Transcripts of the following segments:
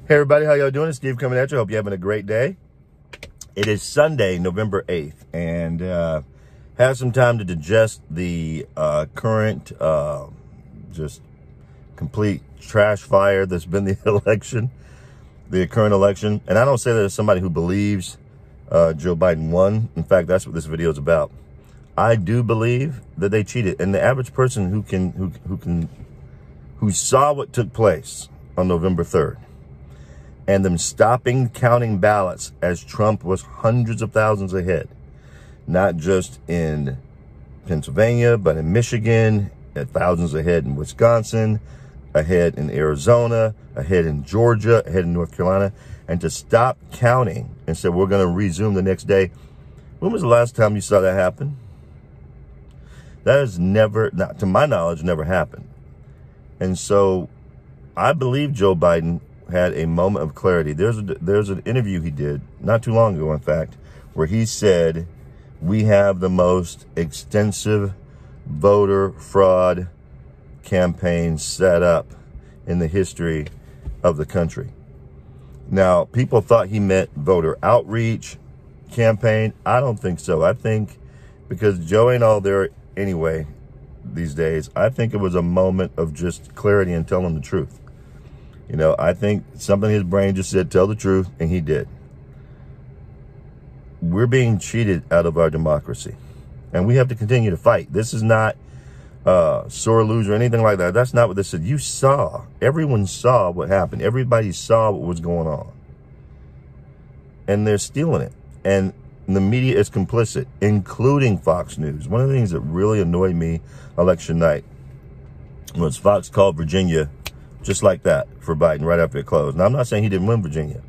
Hey everybody, how y'all doing? It's Steve coming at you. Hope you're having a great day. It is Sunday, November 8th, and have some time to digest the current, just complete trash fire that's been the election, the current election. And I don't say that as somebody who believes Joe Biden won. In fact, that's what this video is about. I do believe that they cheated, and the average person who saw what took place on November 3rd, and them stopping counting ballots as Trump was hundreds of thousands ahead, not just in Pennsylvania, but in Michigan, at thousands ahead in Wisconsin, ahead in Arizona, ahead in Georgia, ahead in North Carolina, and to stop counting and say, we're going to resume the next day. When was the last time you saw that happen? That has never, not to my knowledge, never happened. And so I believe Joe Biden had a moment of clarity. There's an interview he did not too long ago, in fact, where he said, we have the most extensive voter fraud campaign set up in the history of the country. Now, people thought he meant voter outreach campaign. I don't think so. I think because Joe ain't all there anyway these days, I think it was a moment of just clarity and telling the truth. You know, I think something in his brain just said, tell the truth, and he did. We're being cheated out of our democracy, and we have to continue to fight. This is not sore loser or anything like that. That's not what this said. You saw, everyone saw what happened. Everybody saw what was going on, and they're stealing it. And the media is complicit, including Fox News. One of the things that really annoyed me election night was Fox called Virginia just like that for Biden right after it closed. Now, I'm not saying he didn't win Virginia,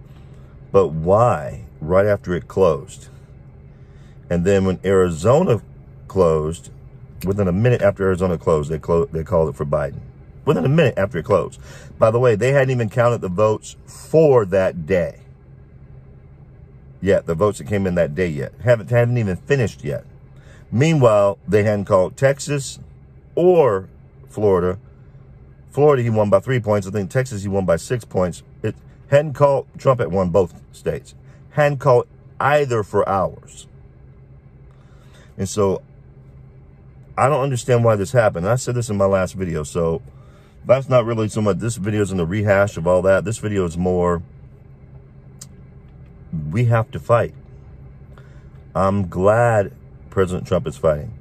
but why right after it closed? And then when Arizona closed, within a minute after Arizona closed, they called it for Biden. Within a minute after it closed. By the way, they hadn't even counted the votes for that day. Yet, the votes that came in that day yet. Haven't even finished yet. Meanwhile, they hadn't called Texas or Florida. Florida, he won by 3 points. I think Texas, he won by 6 points. It hadn't called, Trump had won both states. Hadn't called either for hours. And so, I don't understand why this happened. And I said this in my last video. So, that's not really so much, this video is in the rehash of all that. This video is more, we have to fight. I'm glad President Trump is fighting.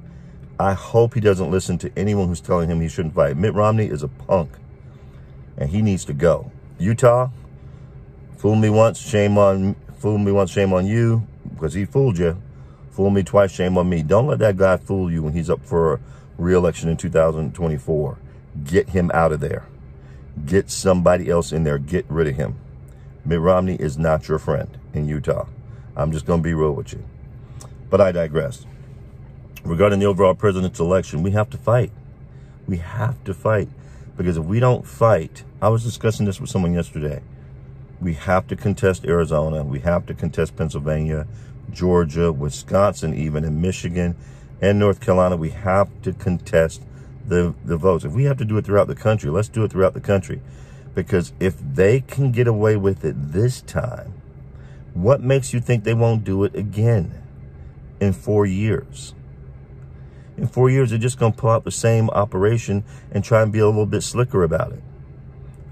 I hope he doesn't listen to anyone who's telling him he shouldn't fight. Mitt Romney is a punk, and he needs to go. Utah, fool me once, shame on you, because he fooled you. Fool me twice, shame on me. Don't let that guy fool you when he's up for re-election in 2024. Get him out of there. Get somebody else in there. Get rid of him. Mitt Romney is not your friend in Utah. I'm just going to be real with you. But I digress. Regarding the overall president's election, we have to fight. We have to fight. Because if we don't fight, I was discussing this with someone yesterday. We have to contest Arizona. We have to contest Pennsylvania, Georgia, Wisconsin, even in Michigan and North Carolina. We have to contest the votes. If we have to do it throughout the country, let's do it throughout the country. Because if they can get away with it this time, what makes you think they won't do it again in 4 years? In 4 years, they're just going to pull out the same operation and try and be a little bit slicker about it.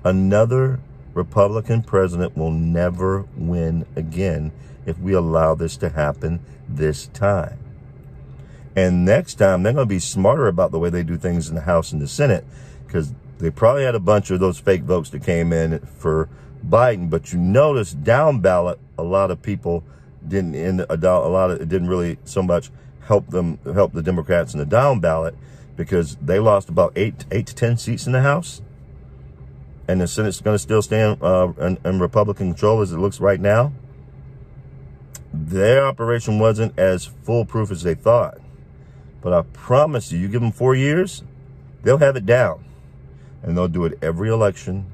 Another Republican president will never win again if we allow this to happen this time. And next time, they're going to be smarter about the way they do things in the House and the Senate, because they probably had a bunch of those fake votes that came in for Biden. But you notice down ballot, a lot of people didn't, it didn't really so much help the Democrats in the down ballot, because they lost about 8 to 10 seats in the House, and the Senate's going to still stand in Republican control as it looks right now. Their operation wasn't as foolproof as they thought, but I promise you, you give them 4 years, they'll have it down, and they'll do it every election.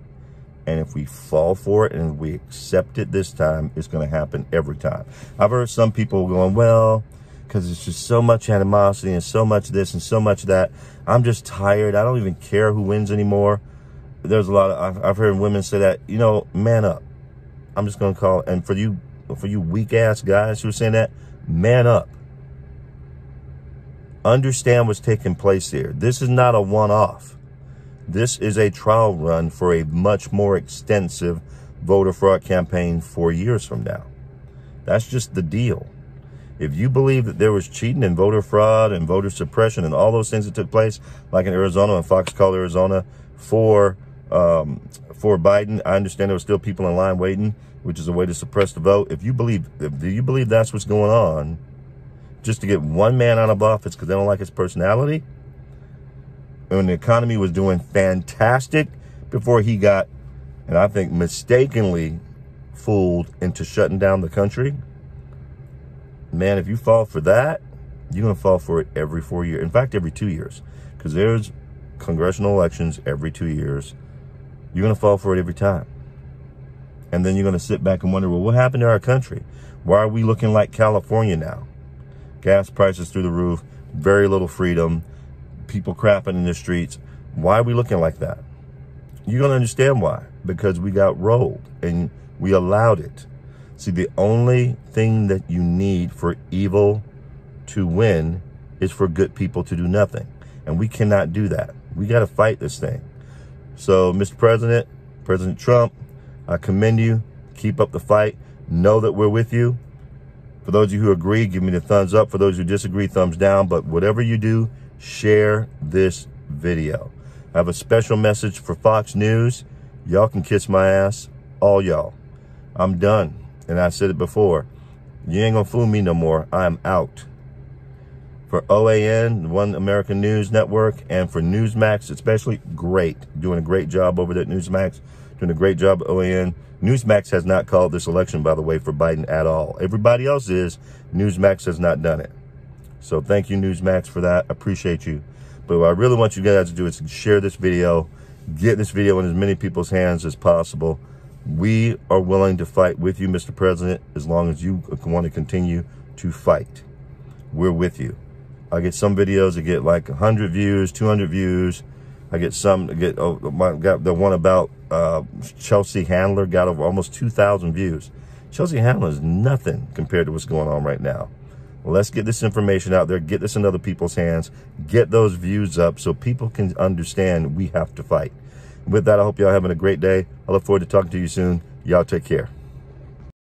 And if we fall for it and we accept it this time, it's going to happen every time. I've heard some people going, well, because it's just so much animosity and so much this and so much that. I'm just tired. I don't even care who wins anymore. There's a lot of, I've heard women say that, you know, man up. I'm just going to call, and for you weak ass guys who are saying that, man up. Understand what's taking place here. This is not a one-off. This is a trial run for a much more extensive voter fraud campaign 4 years from now. That's just the deal. If you believe that there was cheating and voter fraud and voter suppression and all those things that took place, like in Arizona and Fox called Arizona for Biden, I understand there were still people in line waiting, which is a way to suppress the vote. If you believe that's what's going on, just to get one man out of office because they don't like his personality, when the economy was doing fantastic before he got, and I think mistakenly fooled into shutting down the country, man, if you fall for that, you're going to fall for it every 4 years. In fact, every 2 years, because there's congressional elections every 2 years. You're going to fall for it every time. And then you're going to sit back and wonder, well, what happened to our country? Why are we looking like California now? Gas prices through the roof, very little freedom, people crapping in the streets. Why are we looking like that? You're going to understand why. Because we got rolled and we allowed it. See, the only thing that you need for evil to win is for good people to do nothing. And we cannot do that. We got to fight this thing. So, Mr. President, President Trump, I commend you. Keep up the fight. Know that we're with you. For those of you who agree, give me the thumbs up. For those who disagree, thumbs down. But whatever you do, share this video. I have a special message for Fox News. Y'all can kiss my ass, all y'all. I'm done. And I said it before. You ain't gonna fool me no more. I am out. For OAN, One American News Network, and for Newsmax especially, great. Doing a great job over there at Newsmax. Doing a great job at OAN. Newsmax has not called this election, by the way, for Biden at all. Everybody else is. Newsmax has not done it. So thank you, Newsmax, for that. I appreciate you. But what I really want you guys to do is share this video. Get this video in as many people's hands as possible. We are willing to fight with you, Mr. President, as long as you want to continue to fight. We're with you. I get some videos that get like 100 views, 200 views. I get some that got the one about Chelsea Handler got over almost 2,000 views. Chelsea Handler is nothing compared to what's going on right now. Let's get this information out there, get this in other people's hands, get those views up so people can understand we have to fight. With that, I hope y'all having a great day. I look forward to talking to you soon. Y'all take care.